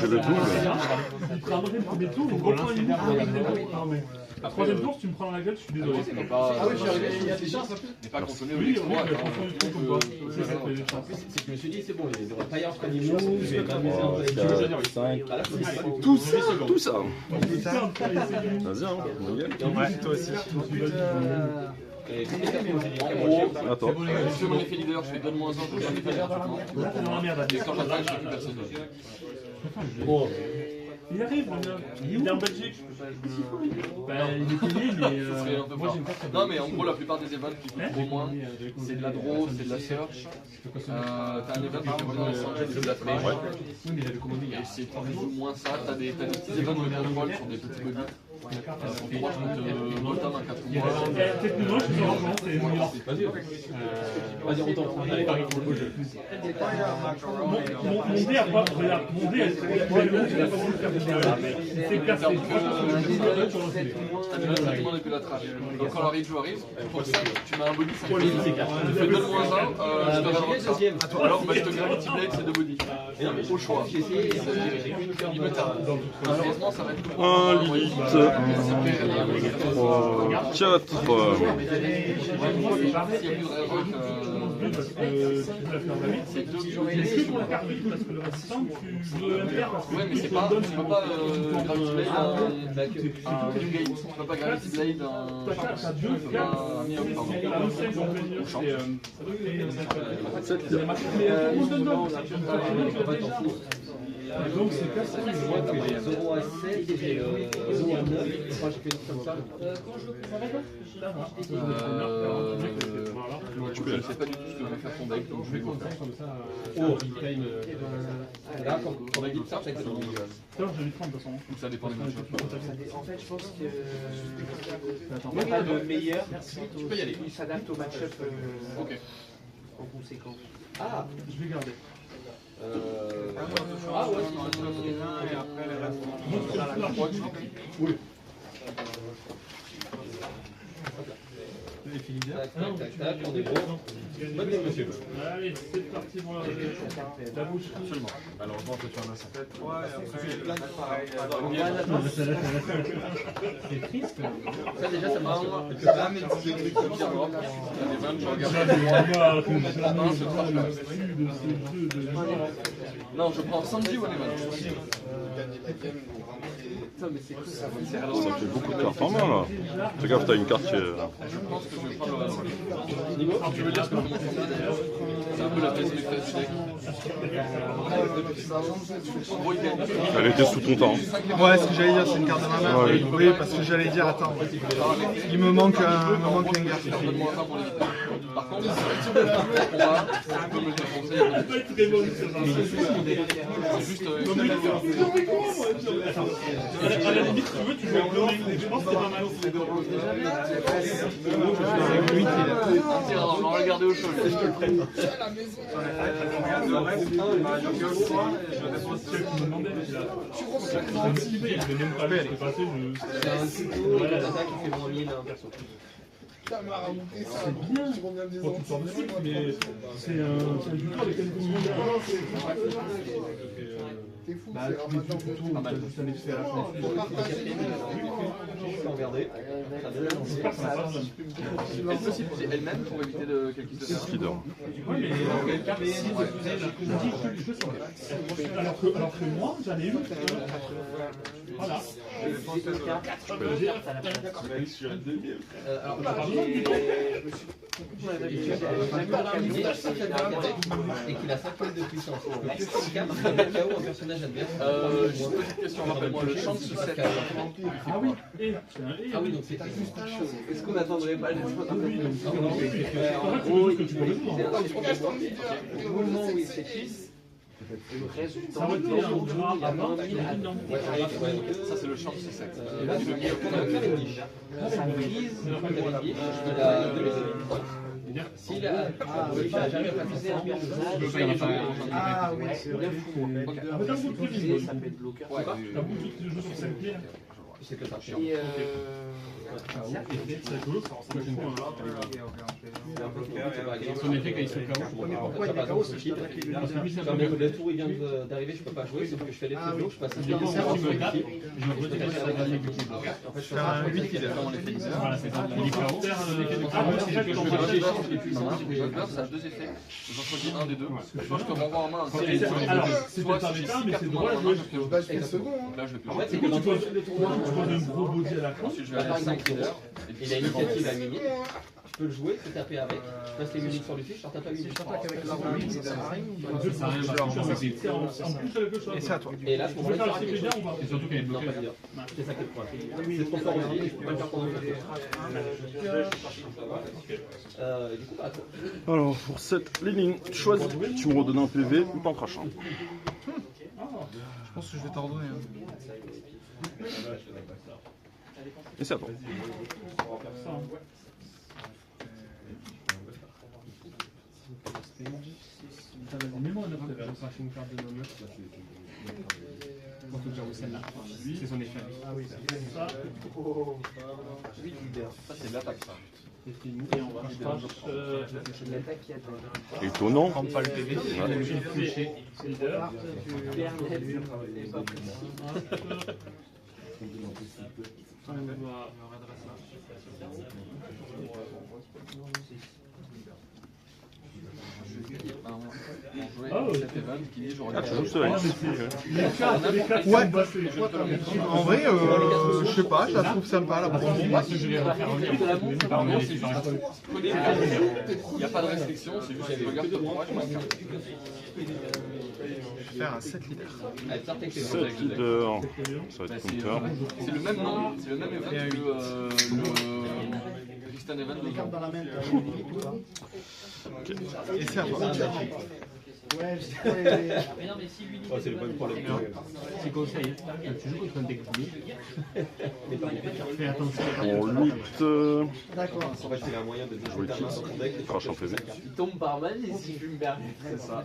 j'ai le double. Il prend le premier tour, donc reprends une boucle. Troisième tour, si tu me prends dans la gueule, je suis désolé. Ah oui, je suis arrivé, il y a des chances en plus. n'est pas consommé au Oui, l'exploit. oui, c'est que Je me suis dit, c'est bon, il devrait pas y avoir de niveau, je vais m'amuser un peu. 5. Tout ça. Vas-y, hein, on y est. Ouais, toi aussi. En gros, Attends. je fais mon effet leader, je fais donne-moi un 1, je fais un effet gratuitement. Là, t'es dans la merde. Et quand j'attaque, je fais plus personne d'autre. Bon. Il arrive, mon gars. Il est en Belgique. Ben, il est payé, mais C'est un peu moi fort. j'ai une carte. Non, mais en gros, la plupart des events qui coûtent trop moins, c'est de la draw, c'est de la search. T'as un event qui fait dans les 5 c'est de la trade. Oui, mais il avait commandé. Et c'est plus ou moins ça. T'as des petits events de contrôle sur des petits bodies. Pour 3, je compte bottom à 4 mois. Techniquement, je suis en France, c'est New York. Vas-y, on t'en prend. Allez, Paris pour le jeu. Mon dé a pas. Regarde, mon dé a pas voulu faire des c'est cassé. T'as déjà traitement depuis la trash. Donc quand la joue arrive, pour ça, tu mets un body, ça tu fais 2 moins 1, je te ramène ça. Alors, je te Gravity Blade, c'est 2 body. Au choix. Il me tarde. Malheureusement, ça va être tout. 1 litre. 3, 4. Ouais, mais c'est pas. Tu peux pas Gravity Blade un New Gate. Tu peux pas Gravity Blade un Neo, pardon. Au champ. Donc c'est cassé. Je vois que j'ai 0 à 7 et 0 à 9. Je crois que j'ai fait comme ça. Je ne sais pas du tout ce que va faire ton deck, donc je vais go. Oh, il time. Là, quand on a dit ça, c'est que Putain, je vais prendre de toute façon. Donc ça dépend des matchs. En fait, je pense que il n'y a pas de meilleur. Tu peux y aller. Il s'adapte au match-up Ok. en conséquence. Ah, Je vais garder. ah ouais, Et après, les restes. Oui. tac, tac, tac, on est bon. Bonne nuit, monsieur. Allez, c'est parti pour la bouche. Absolument. Malheureusement, toi, tu en as ça. 3 et après, pareil. C'est triste. Ça, déjà, ça marche. Ah, mais tu fais des trucs comme ça. Il y a des 20 gens. Non, je prends Sandy ou Element. Putain, mais c'est cool ça. Ça fait beaucoup de cartes en main là. Fais gaffe, t'as une carte qui est. Je pense que je vais prendre le tu veux dire ce que je c'est un peu la pièce maîtresse du deck. En gros, il gagne. Elle était sous ton temps. Ouais, ce que j'allais dire, c'est une carte de ma main. Ouais. Oui, parce que j'allais dire, attends, il me manque une carte. Donne-moi un pour l'éviter. Par contre, pour moi, un peu me défoncer. C'est juste. À la limite, si tu veux, tu joues avec Lomé. Je pense que c'est pas mal. On va le garder au chaud. Je te le prête. Ça m'a rajouté ça. C'est bien. Bon, tu sors de suite, mais c'est un jeu avec un T'es fou, bah, c'est tu mets ramadan. tout, t'as juste un effet à la fin. Regardez. Est-ce possible c'est elle-même pour éviter qu'elle quitte le terrain? Qui dort. Ouais, mais carte alors que moi, j'en ai une. Voilà. Alors, et qu'il a 5 points de puissance. Le plus de cartes, il met KO un personnage adverse. Juste une petite question, rappelle-moi le champ de ce set. Ah oui, et c'est un et. Ah oui, donc c'est juste quelque chose. Est-ce qu'on attendrait pas les autres? En gros, ce que tu peux résoudre. Au moment où il s'épuise, le reste du Ça temps, aurait il été un joue drap il a à 20 20 000 à non. Ça, c'est le champ de ce set. Là, je vais faire une niche. sa prise. Je vais la donner. S'il a. J'arrive à passer un personnage. Ah oui, c'est bien fou. Avec un bout de truc, Ça peut être bloqueur. Ouais, un bout de truc que je joue sur cette pierre. C'est que ça. Et C'est rigolo, ça ressemble à Son effet quand il se KO. pourquoi il est KO, c'est qu'il attaque les Comme le tour il vient d'arriver, je peux pas jouer, sauf que je fais les trucs d'eau, je passe un du coup, si tu me tapes, je me retire sur la dernière du coup. Faire un 8 leader. Voilà, c'est ça. Il est KO. Je regarde, ça a deux effets. J'en choisis un des deux. Soit je te renvoie en main un seul Alors, c'est pas un état, mais c'est drôle à jouer. Là, je le peux. En fait, c'est Du que coup, dans tu poses un gros body à la con. Ensuite, je vais aller à 5 leaders. il a initiative à 8 minutes, je peux le jouer, te taper avec, je passe les musiques sur le dessus, je t'en tape à 8 minutes. avec l'arme, ça sert à rien. Ça a rien parce que en plus quelque chose. Et c'est à toi. Et là, je On peux peut faire faire le cycle bien ou pas? Et surtout qu'elle est Non, bloquée. pas leader. C'est ça qui est le problème. C'est trop fort aussi, je peux pas le faire pendant le du coup, à toi. Alors, pour cette ligne, choisis. Tu me redonnes un PV ou t'en craches un. Je pense que je vais t'ordonner. Et c'est à toi. Mets-moi un autre level. Une carte de non-neuf. Pour tout dire où celle-là. C'est son effet. Ah oui, c'est ça. Ça, c'est l'attaque, ça. Et on va L'attaque qui attaque. Étonnant. Prends pas le PV. leader. On va Cet event qui dit je regarde. Je sais. Ouais. En vrai, je sais pas, je la trouve sympa la bronze. Il n'y a pas de restriction, c'est juste que je regarde ton courage. Faire un 7 leader. 7 leaders. Ça va être counter. C'est le même nom, c'est le même event que le Tristan Event de Carte dans la main, t'as une limite ou pas? Et c'est à toi. Ouais, C'est le même problème. Petit conseil, quand tu joues contre un deck bleu, fais attention. On lutte. d'accord. En fait, il a un moyen de Je déjouer ta main sur ton deck. crache un PV. Il tombe par mal si je me perds. C'est ça.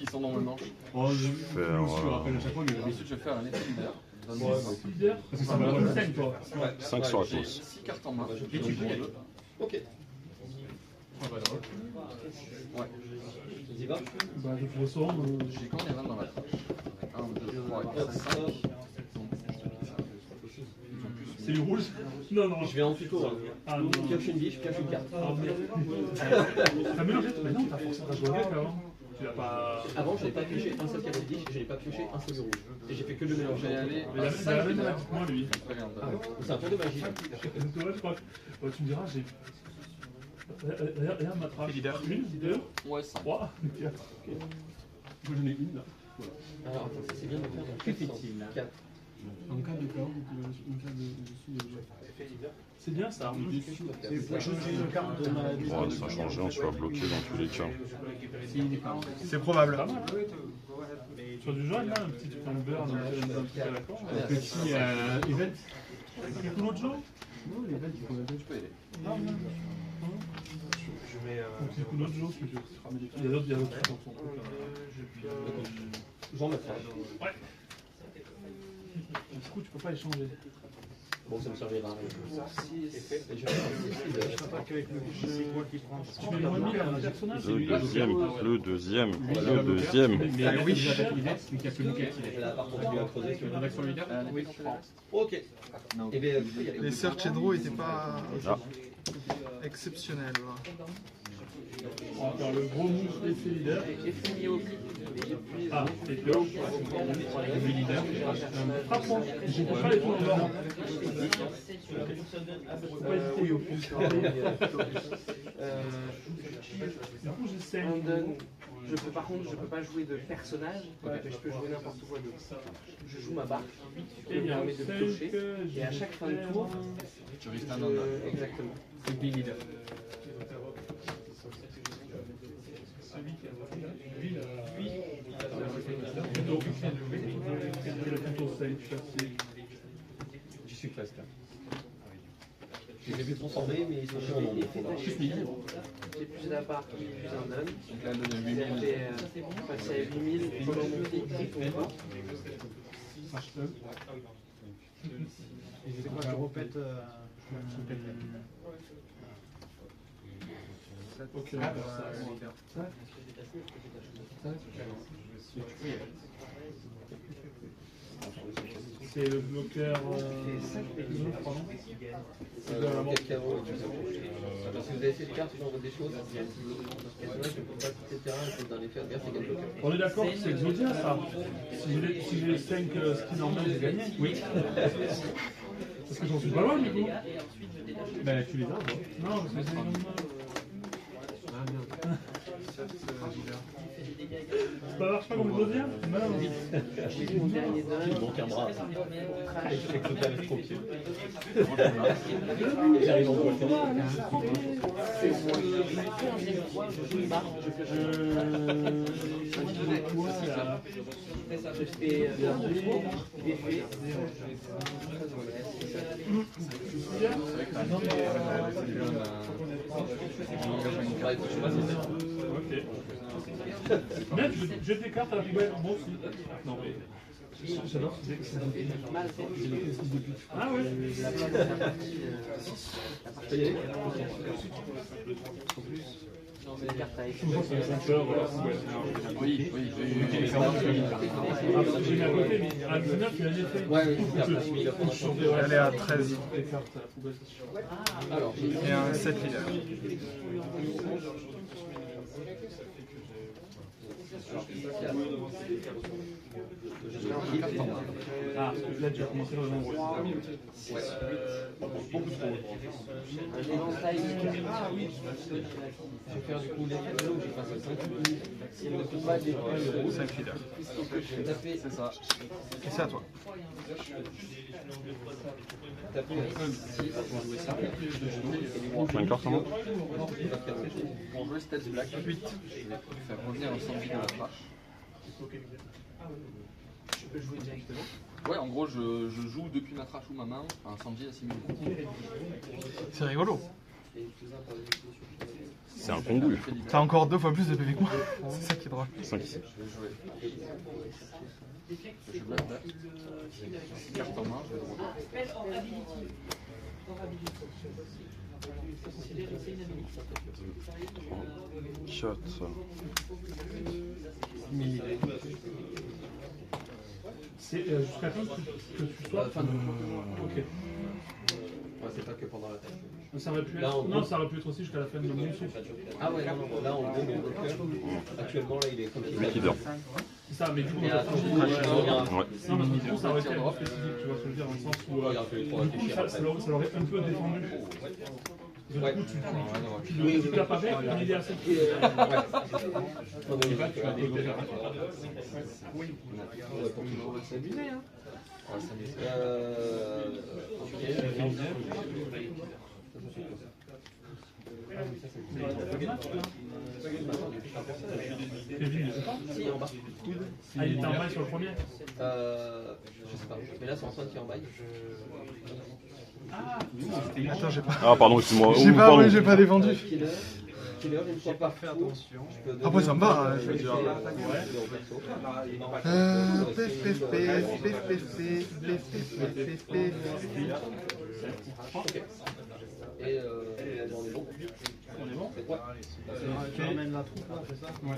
Ils sont dans le manche. Oh, je Faire, me rappelle à chaque fois, mais Ensuite, je vais faire un effet leader. leader. parce que ça va le 5 toi. 5 sur la J'ai close. 6 cartes en main. Et tu peux. Ok. Ouais. Y va. Bah, de toute façon, J'ai combien d'events dans la crache 1, 2, 3, 4, 5. c'est le rouge. Non, non. Je vais en tuto. Ah non. Je pioche une vie, je pioche une carte. Ah merde. T'as mélangé? Mais non, t'as forcément joué avant. Tu l'as pas. Avant, je n'ai pas pioché un seul cavalier, je n'ai pas pioché un seul rouge. Et j'ai fait que le Je mélanger. vais aller Mais la à 5 même leaders. moi lui. Regarde. C'est un peu de magie. Ouais, je crois. Ouais, tu me diras, j'ai. Regarde ma trace. Leader. 1, 2, Ouais, 5. 3, 4. moi j'en ai une là. Alors, attends, ça c'est bien de faire. Que fait-il là 4. En cas de chaos, une carte dessus, C'est bien ça. C'est pour choisir une carte de ma. Ouais, ça change rien, tu vas bloquer dans tous les cas. s'il est pas. C'est probable. Sur du jaune, là, un petit burn, un truc à la con. Petit event. C'est tout l'autre jaune? Non, l'event, il faut un Tu peux aider. C'est tout l'autre jaune, il y a d'autres trucs dans son truc. J'en mettrai. Ouais. Du coup, tu peux pas échanger. Bon, ça me servira à rien. Et je vais faire Je sais pas qu'avec le rouge, c'est quoi qui prend? Tu mets moins 1000 à un personnage? Le deuxième. Mais il oui, il est celui qui a plus de quête. la part qu'on lui a creusé sur Avec son leader. Oui. Ok. Et bien, tu peux y aller. Les search and draw étaient pas Ah. exceptionnels. On va faire le gros mouche d'effet leader. Ah, et puis là, le leader. Frappe-moi. Je ne peux pas les tours en bord. Oui, au plus. Du coup, j'essaie. Par contre, je peux pas jouer de personnage, mais je peux jouer n'importe quoi d'autre. Je joue ma barque, qui me permet de piocher, et à chaque fin de tour, Tu risques un homme. exactement. C'est le leader. J'y suis presque. Je les ai vus transformer, mais ils sont chiants en nombre. J'ai plus la barque, plus un donne. Donc là, elle donne J'ai 8000. passé à 8000, et je vais monter. C'est quoi, tu répètes Ok. C'est le bloqueur. Pardon. Parce que vous avez essayé de cartes, je vois des choses. Il y a des personnages qui ne peuvent pas quitter le terrain, il faut dans les faire gaffe, c'est quel bloqueur. On est d'accord que c'est Exodia ça. Si j'ai 5 skins en main, j'ai gagné. Oui. Parce que j'en suis pas loin du coup. Ben tu les as, toi. Non, parce que c'est. Ça marche pas comme Exodia? Non. J'ai mon dernier dingue. Bon, tiens, bras. C'est que le trop pied. J'arrive en bois. C'est au moins je joue une barre. Je fais d'effet. Ok. Mec, je tes cartes à la poubelle. Moi aussi. Non, mais. J'adore. Mal fait. Ah ouais. C'est une carte à Souvent, c'est les 5 heures. Oui, oui, J'ai mis à côté, mais à 19, il y a un effet. Ouais, Elle est à 13. Les cartes à la poubelle. alors, Et un 7 leader. Ah, là tu as commencé le nombre. beaucoup trop. Un éventail. Je vais faire du coup l'effet de l'eau, j'ai passé 5. C'est le combat des 5 leaders. C'est ça. Et c'est à toi. Taper 6 pour jouer ça. J'ai une carte en main. Pour jouer Stealth Black, 8. Je vais faire revenir un Sandy de la trash. Je peux jouer directement. Ouais, en gros, je joue depuis ma trash ou ma main un Sandy à 6 minutes. C'est rigolo. C'est un congoule. T'as encore 2 fois plus de PV que moi. C'est ça qui est drôle. 5 ici. Je vais jouer. Je black black. 6 cartes en main, je vais le revoir. Shot. C'est jusqu'à quand que tu sois. Enfin, ok. Ouais, c'est pas que pendant la tâche. Ça aurait pu Là, être. en Non, gros- ça aurait pu être aussi jusqu'à la fin de mon souffle. Ah ouais, non, non, là en gros, mon bloqueur, actuellement là il est comme il Liquider. C'est ça, mais du coup, Et on à a la changé. fin, Ouais. Ouais. Non, mais du coup, ça aurait été un peu spécifique, tu vois ce que je veux dire, dans le sens où. il y a un peu trop Du coup, réfléchir ça après. l'aurait un peu défendu. Du Ouais. coup, tu l'as pas fait, mais il est assez. Non, mais il va, tu as des bloqueurs. Oui. On va s'amuser, hein. On va s'amuser. Ok, Kevin, je sais pas. si, en bas. Ah, il était en main sur le premier. Je sais pas. Mais là, c'est Antoine qui est en bail. Attends, j'ai pas. Ah, pardon, excuse-moi. J'ai Oh, pas, pardon. oui, j'ai pas défendu. Killer, une fois par fait attention. Après, ça me va, hein, je veux dire. Et on est bon. On est bon. Tu ramènes la troupe là, c'est ça? Ouais.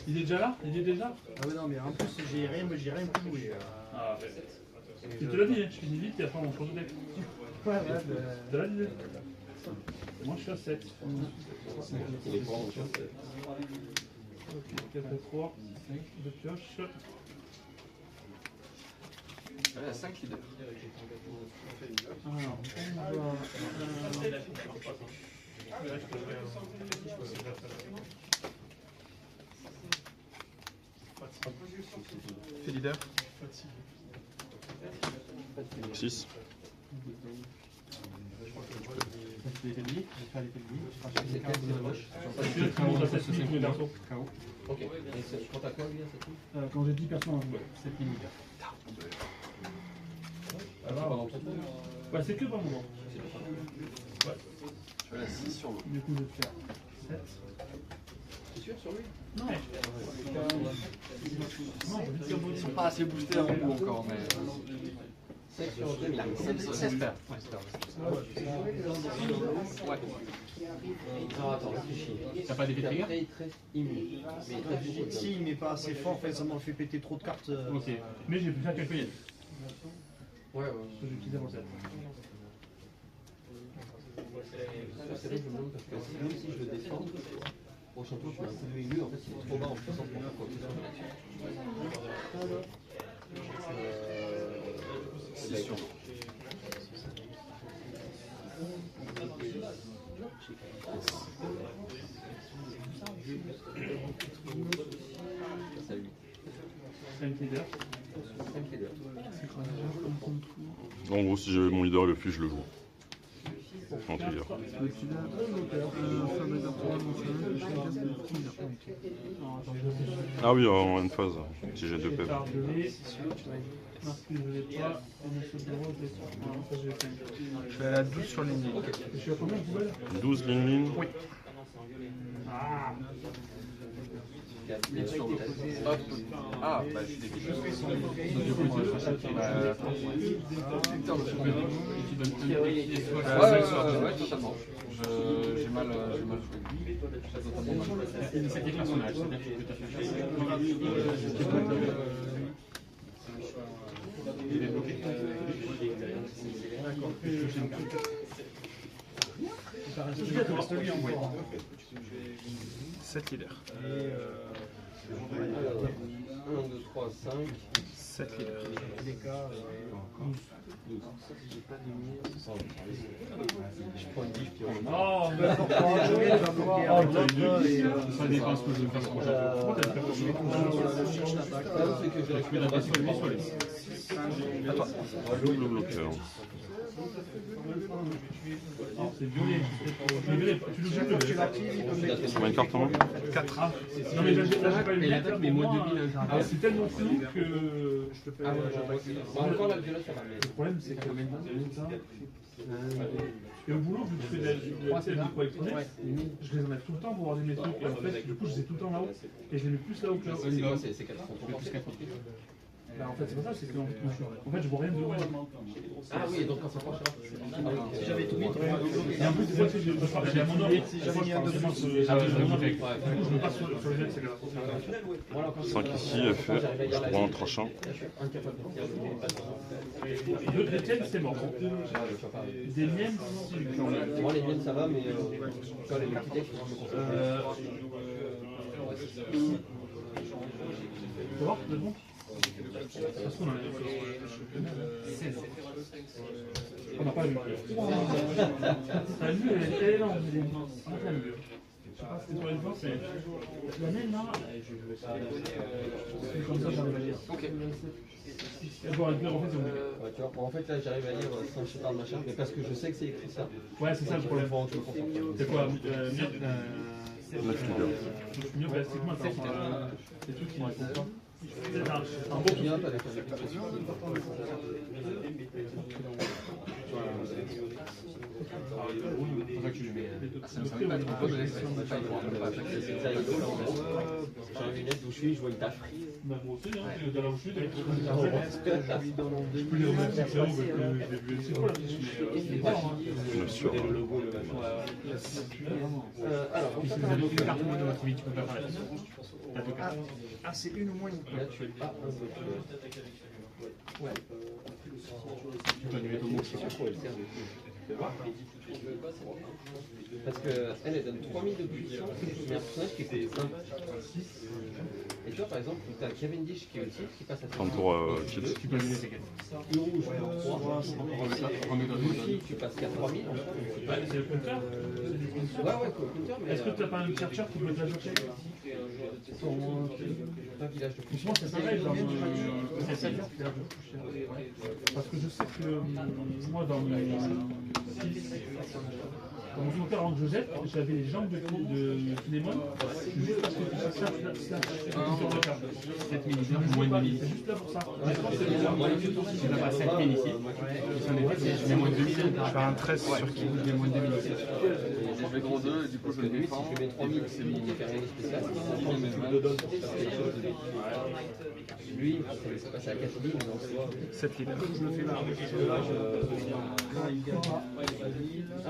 Il est déjà là? Il est déjà? Ah oui, non, mais en plus, j'ai rien pu jouer. Ah, je te l'ai dit, hein, je finis vite et après on change de deck. Ouais, Je te l'ai dit. Moi je suis à 7. Il est grand, donc. Ok, 4 à 3, 5 de pioche. Allez, à 5 leaders. Alors, Fais leader. 6. Ok. Et quand t'as quoi, lui, à cette nuit? quand j'ai 10 personnes en jeu, 7 minutes. Ouais, c'est que par moment. Je vais à 6 sur l'eau. Du coup, je vais faire 7. T'es sûr sur lui? Non, non, je vais dire Ils sont pas assez boostés à mon goût encore, mais. 7 sur 2000. C'est paires. Ouais. Non, attends, réfléchis. T'as pas d'effet trigger? Après, il te reste immu. Mais il te reste beaucoup de Si il met pas assez fort, en fait, ça m'en fait péter trop de cartes. Ok. Mais j'ai pu faire quelques yens. Ouais, ouais. J'ai utilisé pour ça. C'est vrai que je me demande parce que même si je le descends, prochain tour je mets un coup de immu, en fait il est trop bas en puissance pour faire quoi que ce soit là-dessus. C'est sûr. Ça 8. 5 leaders. 5 leaders. En gros, si j'avais mon leader et le fiche, je le joue. En trigger. Ah oui, en une phase, si j'ai 2 PV. Non, je l'ai pas. Je vais à la 12 sur ligne. Je suis à combien de poubelles? 12 Lin. Oui. Ah, Hop. Ah, bah je suis débile. Ouais, totalement. J'ai mal joué. Totalement mal joué. c'est des personnages, c'est-à-dire que tu as il est bloqué. D'accord. 7 leaders. 1, 2, 3, 5. 7 leaders. Je prends une bif qui Oh, ça dépend ce que je veux faire pour le jeu. c'est que je récupère la base sur les. À toi. Double bloqueur. C'est violet. Tu le joues le Combien de cartes en main? 4. Non, mais là, j'ai pas eu l'attaque, mais moi, c'est tellement flou que je te fais. Encore la violette, ça va. Le problème, c'est que maintenant, et au boulot, vu que je fais de la micro électronique, je les enlève tout le temps pour avoir mes trucs. Et en fait, du coup, je les ai tout le temps là-haut. Et je les mets plus là-haut que là-haut. C'est 4 Bah, en fait, c'est pour ça, c'est que en fait, je vois rien de loin. Ah oui, donc quand ça penche là. Si j'avais tout mis, Et en plus, moi, si j'ai à mon ordre, si j'avais mis un de plus, je me passe sur les jets, c'est grave. 5 ici, effet. Je prends un tranchant. Deux chrétiennes, c'est mort. Des miennes, Moi, les miennes, ça va, mais quand les petits decks, je me concentre. Tu vois, c'est bon. Parce qu'on a 16. On n'a pas vu. La vue, elle est lente, elle est lente. Je sais pas si c'est sur les fois, c'est. La mienne, là, c'est comme ça, j'arrive à lire. Ok. Ouais, tu vois, en fait, là, j'arrive à lire sans je parle machin, mais parce que je sais que c'est écrit ça. Ouais, c'est ça le problème. C'est quoi Neuf leaders. mieux plastiquement, c'est tout qui ne font pas. Un bon bien, pas avec un Ça me semble pas être trop de laisser. J'ai une lunette d'où je suis, je vois une tache. Bah, moi aussi, hein, dans la chute, je peux les remettre c'est là où je l'ai vu. C'est quoi la fiche? C'est pas, hein. 9 sur 1. Alors, Si vous avez une carte moins de votre vie, tu peux pas faire la fiche. T'as deux cartes. Ah, c'est une ou moins une. là, tu as un peu. Ouais. Tu peux annuler ton mot. C'est quoi elle sert de parce qu'elle donne 3000 de puissance, mais un personnage qui coûte 1, 6. Et tu vois, par exemple, tu as Cavendish qui est aussi, qui passe à 30 tours kids. Tu peux annuler tes cartes. Le rouge, 3. Luffy, tu passes qu'à 3000. Ouais, c'est le compteur. Ouais, counter, mais. Est-ce que tu n'as pas un chercheur qui peut te la chercher? Un village de plus. Franchement, c'est pareil, genre, c'est ça qui est un peu plus cher. Parce que je sais que moi, dans mes 6, Dans mon commentaire, avant que je jette, j'avais les jambes de Philémon, juste parce que tu sais ça, sur la carte. 7 militaires, moins de 2 C'est militaires. juste là pour ça. Tu n'as pas 7 000 ici. Je mets moins de 2 000. Je fais un 13 sur qui? Je mets moins de 2 000 ici. J'ai fait gros 2 et du coup je le Limite, défends. si je mets 3000, c'est lui qui fait rien de spécial. Lui, c'est passé à 4000, donc 7 leaders.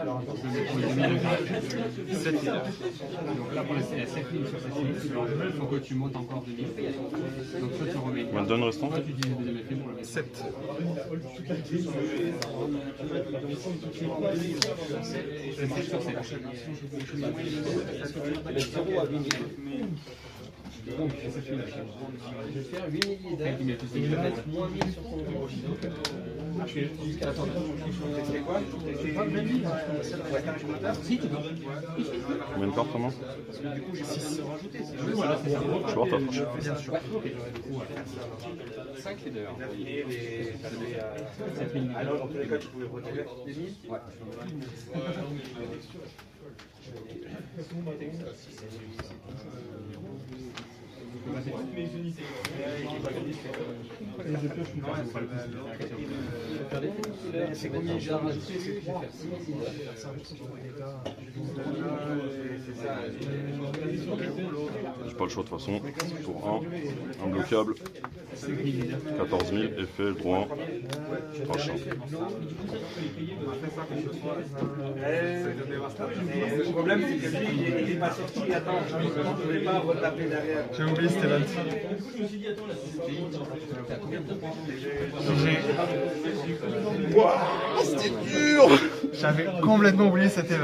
alors, attends, 7 leaders. Donc là, pour l'instant, il y a 7 000 sur cette liste. Il faut que tu montes encore 2 000. Donc toi, tu remets. Combien de donnes restantes? Toi, tu utilises le deuxième effet pour le mettre. 7. C'est 7 sur 7. le 0 à 8000. Donc, je vais faire 8000 leaders et je vais mettre moins 1000 sur son gros. Jusqu'à la fin. Combien de cartes vraiment? 6. Voilà, c'est ça. Je vois, t'as franchi. Bien sûr. 5 leaders. Alors, dans tous les cas, tu pouvais retirer les 1000. Ouais. C'est combien de armes dessus? Je vais faire 6000 leaders. J'ai pas le choix de toute façon. Tour 1, imbloquable. 14 000, effet, droit, tranchant. Le problème, c'est que lui, il est pas sorti. Attends, je ne vais pas retaper derrière. J'ai oublié Steven. C'était dur. J'avais complètement oublié cet événement.